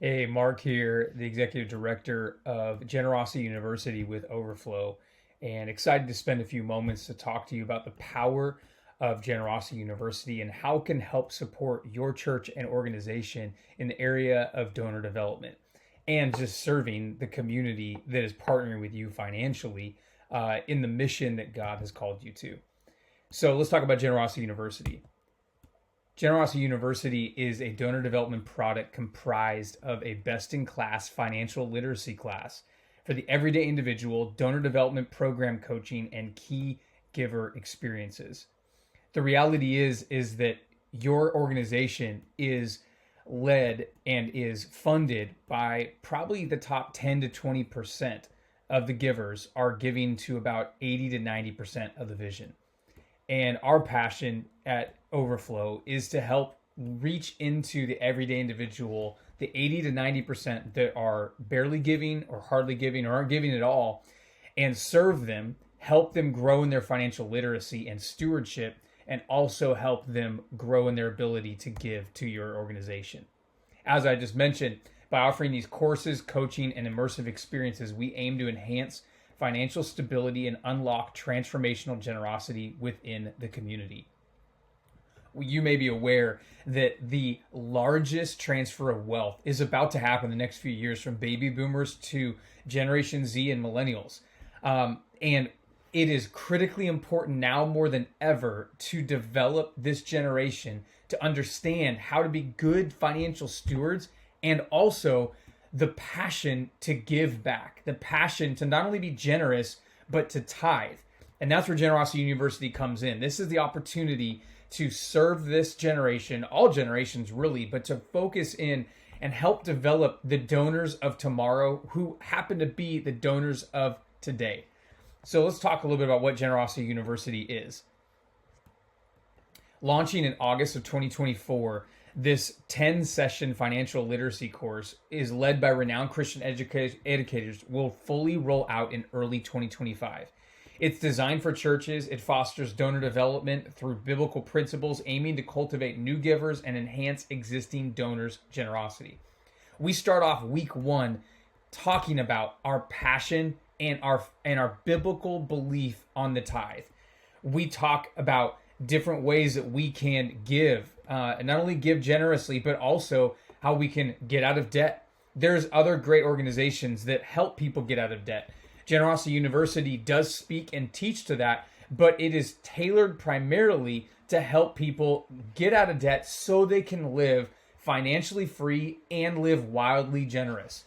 Hey, Mark here, the executive director of Generosity University with Overflow, and excited to spend a few moments to talk to you about the power of Generosity University and how it can help support your church and organization in the area of donor development and just serving the community that is partnering with you financially in the mission that God has called you to. So let's talk about Generosity University. Generosity University is a donor development product comprised of a best in class financial literacy class for the everyday individual, donor development program coaching, and key giver experiences. The reality is that your organization is led and is funded by probably the top 10 to 20% of the givers are giving to about 80 to 90% of the vision. And our passion at Overflow is to help reach into the everyday individual, the 80 to 90% that are barely giving or hardly giving or aren't giving at all, and serve them, help them grow in their financial literacy and stewardship, and also help them grow in their ability to give to your organization. As I just mentioned, by offering these courses, coaching, and immersive experiences, we aim to enhance financial stability and unlock transformational generosity within the community. You may be aware that the largest transfer of wealth is about to happen in the next few years from baby boomers to Generation Z and millennials. And it is critically important now more than ever to develop this generation to understand how to be good financial stewards and also the passion to give back, the passion to not only be generous, but to tithe. And that's where Generosity University comes in. This is the opportunity to serve this generation, all generations really, but to focus in and help develop the donors of tomorrow who happen to be the donors of today. So let's talk a little bit about what Generosity University is. Launching in August of 2024, this 10-session financial literacy course is led by renowned Christian educators, will fully roll out in early 2025. It's designed for churches. It fosters donor development through biblical principles, aiming to cultivate new givers and enhance existing donors' generosity. We start off week one talking about our passion and our biblical belief on the tithe. We talk about different ways that we can give, and not only give generously, but also how we can get out of debt. There's other great organizations that help people get out of debt. Generosity University does speak and teach to that, but it is tailored primarily to help people get out of debt so they can live financially free and live wildly generous.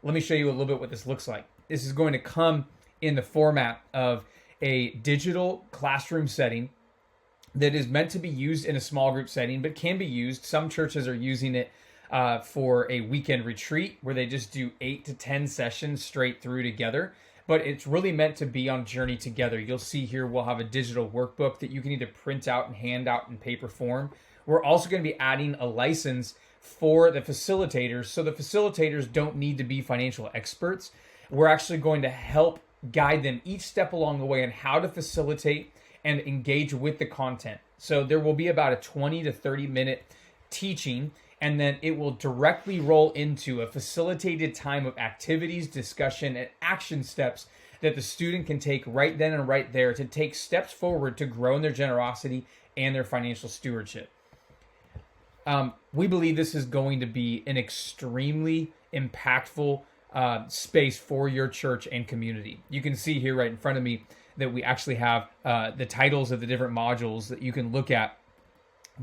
Let me show you a little bit what this looks like. This is going to come in the format of a digital classroom setting that is meant to be used in a small group setting, but can be used. Some churches are using it for a weekend retreat where they just do 8 to 10 sessions straight through together. But it's really meant to be on journey together. You'll see here we'll have a digital workbook that you can either print out and hand out in paper form. We're also going to be adding a license for the facilitators. So the facilitators don't need to be financial experts. We're actually going to help guide them each step along the way on how to facilitate and engage with the content. So there will be about a 20 to 30 minute teaching, and then it will directly roll into a facilitated time of activities, discussion, and action steps that the student can take right then and right there to take steps forward to grow in their generosity and their financial stewardship. We believe this is going to be an extremely impactful space for your church and community. You can see here right in front of me that we actually have the titles of the different modules that you can look at: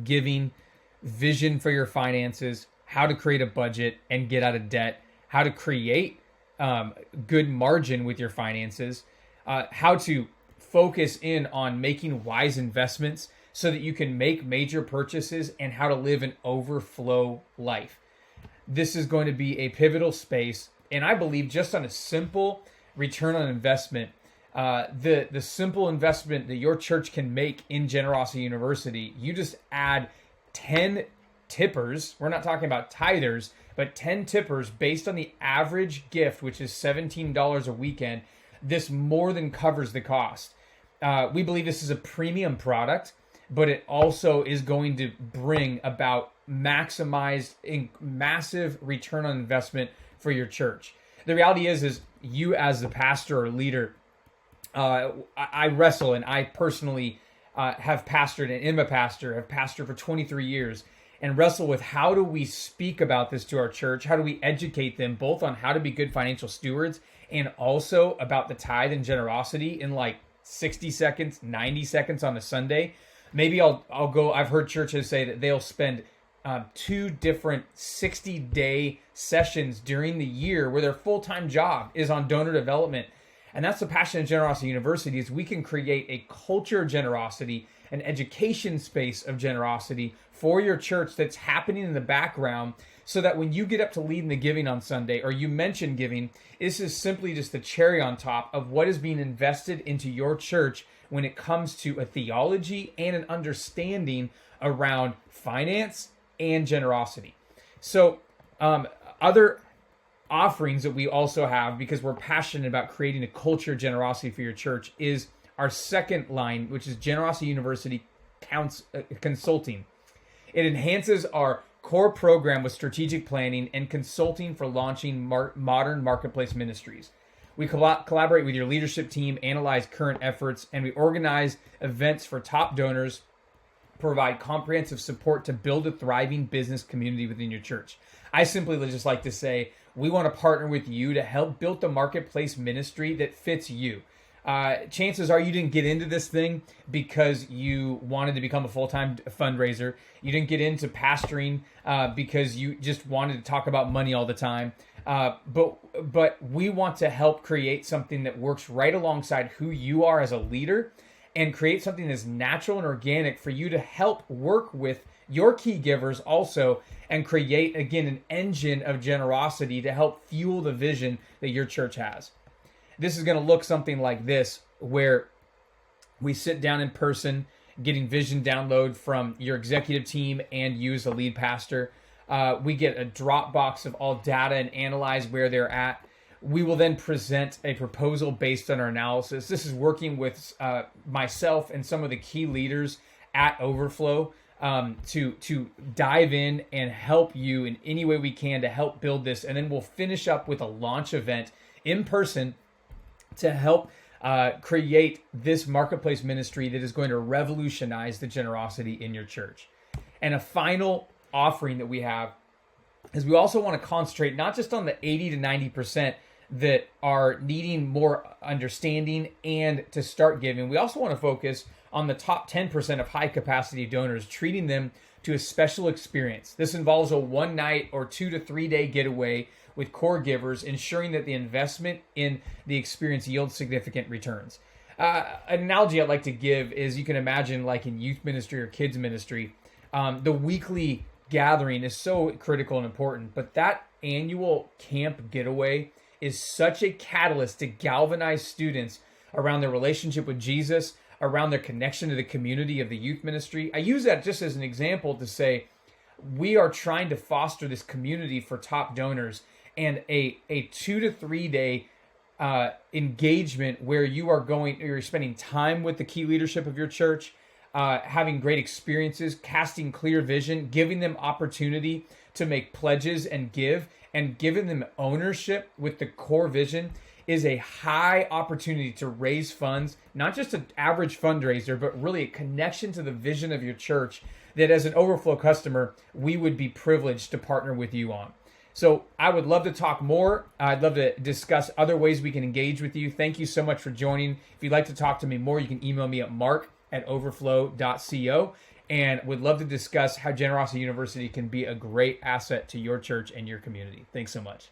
giving, vision for your finances, how to create a budget and get out of debt, how to create good margin with your finances, how to focus in on making wise investments so that you can make major purchases, and how to live an overflow life. This is going to be a pivotal space, and I believe just on a simple return on investment, the simple investment that your church can make in Generosity University, you just add 10 tippers. We're not talking about tithers, but 10 tippers based on the average gift, which is $17 a weekend. This more than covers the cost. We believe this is a premium product but it also is going to bring about maximized massive return on investment for your church. The reality is you as the pastor or leader, I wrestle, and I personally have pastored and am a pastor, have pastored for 23 years, and wrestle with how do we speak about this to our church? How do we educate them both on how to be good financial stewards and also about the tithe and generosity in like 60 seconds, 90 seconds on a Sunday? Maybe I'll go, I've heard churches say that they'll spend 2 different 60-day sessions during the year where their full-time job is on donor development. And that's the Passion and Generosity University, is we can create a culture of generosity, an education space of generosity for your church that's happening in the background, so that when you get up to lead in the giving on Sunday, or you mention giving, this is simply just the cherry on top of what is being invested into your church when it comes to a theology and an understanding around finance and generosity. So other offerings that we also have, because we're passionate about creating a culture of generosity for your church, is our second line, which is Generosity University Consulting. It enhances our core program with strategic planning and consulting for launching modern marketplace ministries. We collaborate with your leadership team, analyze current efforts, and we organize events for top donors, provide comprehensive support to build a thriving business community within your church. I simply just like to say, we want to partner with you to help build the marketplace ministry that fits you. Chances are you didn't get into this thing because you wanted to become a full-time fundraiser. You didn't get into pastoring because you just wanted to talk about money all the time. But we want to help create something that works right alongside who you are as a leader, and create something that's natural and organic for you to help work with your key givers also, and create, again, an engine of generosity to help fuel the vision that your church has. This is going to look something like this, where we sit down in person, getting vision download from your executive team and you as a lead pastor. We get a Dropbox of all data and analyze where they're at. We will then present a proposal based on our analysis. This is working with myself and some of the key leaders at Overflow to dive in and help you in any way we can to help build this. And then we'll finish up with a launch event in person to help create this marketplace ministry that is going to revolutionize the generosity in your church. And a final offering that we have is we also want to concentrate not just on the 80 to 90% that are needing more understanding and to start giving. We also want to focus on the top 10% of high capacity donors, treating them to a special experience. This involves a 1 night or 2 to 3 day getaway with core givers, ensuring that the investment in the experience yields significant returns. An analogy I'd like to give is, you can imagine, like in youth ministry or kids ministry, the weekly gathering is so critical and important, but that annual camp getaway is such a catalyst to galvanize students around their relationship with Jesus, around their connection to the community of the youth ministry. I use that just as an example to say, we are trying to foster this community for top donors, and a 2 to 3 day engagement where you're spending time with the key leadership of your church, having great experiences, casting clear vision, giving them opportunity to make pledges and give, and giving them ownership with the core vision, is a high opportunity to raise funds, not just an average fundraiser, but really a connection to the vision of your church that, as an Overflow customer, we would be privileged to partner with you on. So I would love to talk more. I'd love to discuss other ways we can engage with you. Thank you so much for joining. If you'd like to talk to me more, you can email me at mark@overflow.co, and would love to discuss how Generosity University can be a great asset to your church and your community. Thanks so much.